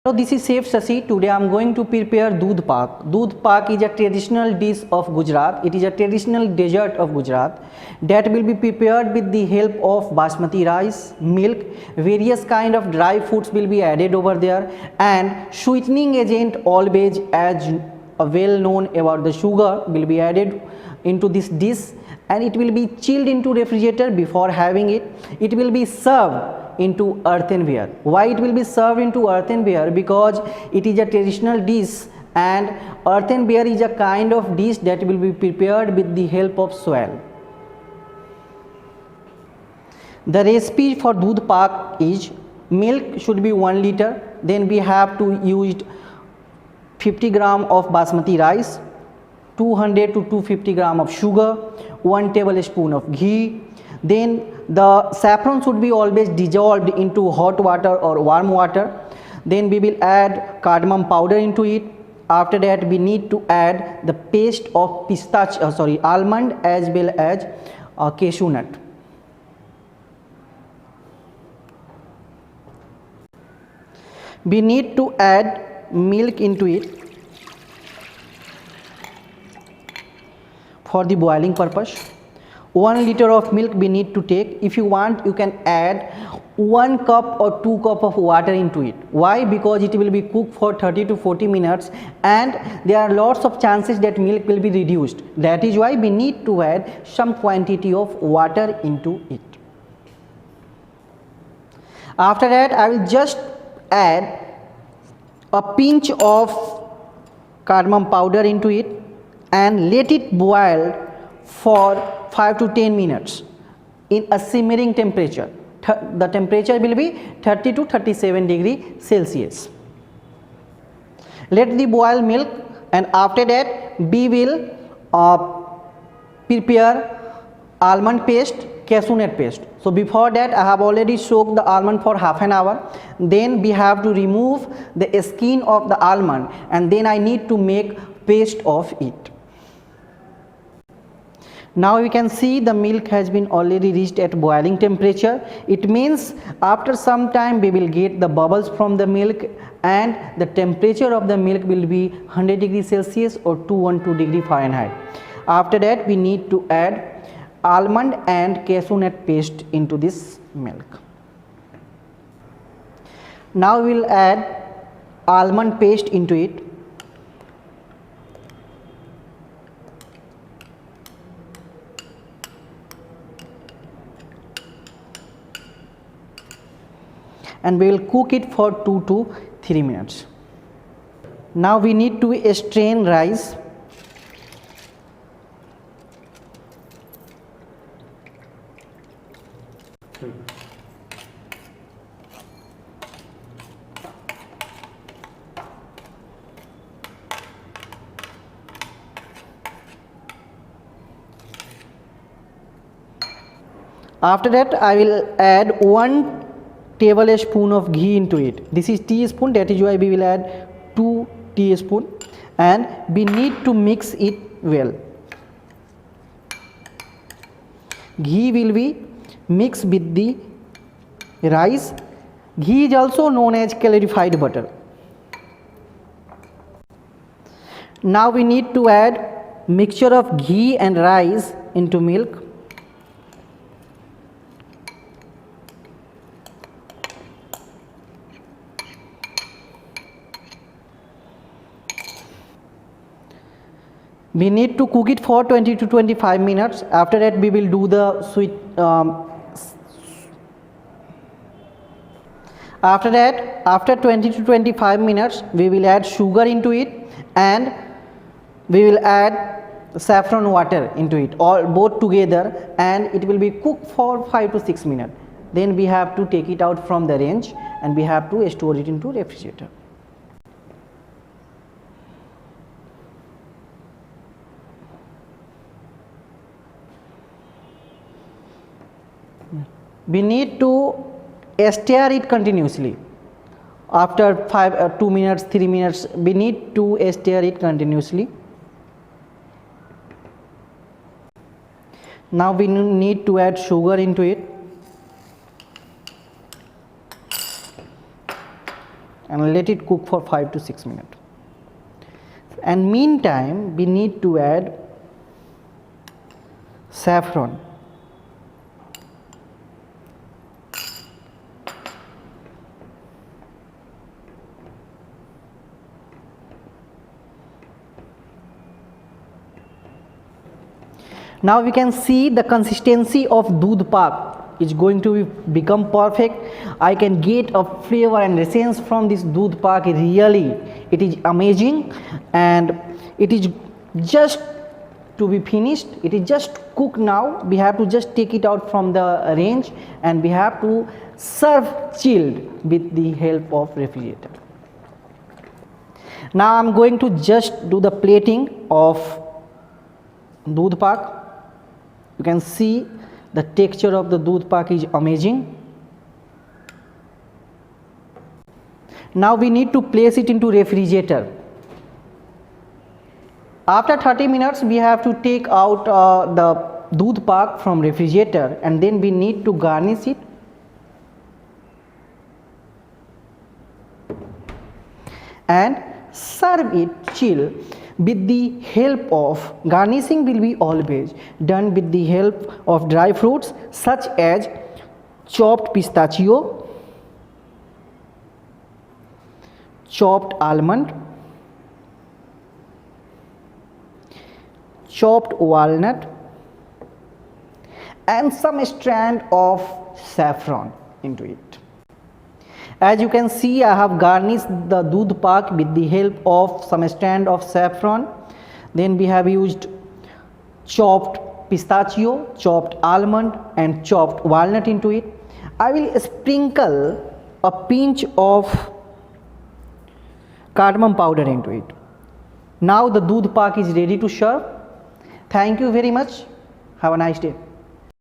So this is Chef Shashi. Today I am going to prepare Doodh Pak. Doodh Pak is a traditional dish of Gujarat. It is a traditional dessert of Gujarat that will be prepared with the help of basmati rice, milk, various kind of dry foods will be added over there, and sweetening agent always, as well known about the sugar, will be added into this dish, and it will be chilled into refrigerator before having it. It will be served into earthenware. Why it will be served into earthenware? Because it is a traditional dish, and earthenware is a kind of dish that will be prepared with the help of soil. The recipe for Doodh Pak is: milk should be 1 liter, then we have to use 50 gram of basmati rice, 200 to 250 gram of sugar, 1 tablespoon of ghee. Then the saffron should be always dissolved into hot water or warm water. Then we will add cardamom powder into it. After that we need to add the paste of almond as well as cashew nut. We need to add milk into it for the boiling purpose. 1 liter of milk we need to take. If you want, you can add 1 cup or 2 cup of water into it. Why? Because it will be cooked for 30 to 40 minutes and there are lots of chances that milk will be reduced. That is why we need to add some quantity of water into it. After that, I will just add a pinch of cardamom powder into it and let it boil for 5 to 10 minutes in a simmering temperature. The temperature will be 30 to 37 degree Celsius. Let the boil milk, and after that we will prepare almond paste, cashew nut paste. So before that I have already soaked the almond for half an hour. Then we have to remove the skin of the almond, and then I need to make paste of it. Now you can see the milk has been already reached at boiling temperature. It means after some time we will get the bubbles from the milk, and the temperature of the milk will be 100 degrees Celsius or 212 degree Fahrenheit. After that we need to add almond and cashew nut paste into this milk. Now we will add almond paste into it. And we will cook it for 2 to 3 minutes. Now we need to strain rice. After that I will add 1 tablespoon of ghee into it. This is teaspoon, that is why we will add 2 teaspoon, and we need to mix it well. Ghee will be mixed with the rice. Ghee is also known as clarified butter. Now we need to add mixture of ghee and rice into milk. We need to cook it for 20 to 25 minutes. After that we will do the sweet. After that, after 20 to 25 minutes we will add sugar into it, and we will add saffron water into it, all both together, and it will be cooked for 5 to 6 minutes. Then we have to take it out from the range and we have to store it into refrigerator. We need to stir it continuously. After 2 minutes, 3 minutes, we need to stir it continuously. Now we need to add sugar into it, and let it cook for 5 to 6 minutes. And meantime we need to add saffron. Now we can see the consistency of doodh pak is going to become perfect. I can get a flavor and essence from this doodh pak. Really, it is amazing, and it is just to be finished. It is just cooked now. We have to just take it out from the range, and we have to serve chilled with the help of refrigerator. Now I am going to just do the plating of doodh pak. You can see the texture of the doodh pak is amazing. Now we need to place it into refrigerator. After 30 minutes we have to take out the doodh pak from refrigerator, and then we need to garnish it. And serve it chill with the help of garnishing will be always done with the help of dry fruits such as chopped pistachio, chopped almond, chopped walnut, and some strand of saffron into it. As you can see, I have garnished the doodh pak with the help of some strand of saffron. Then we have used chopped pistachio, chopped almond, and chopped walnut into it. I will sprinkle a pinch of cardamom powder into it. Now the doodh pak is ready to serve. Thank you very much. Have a nice day.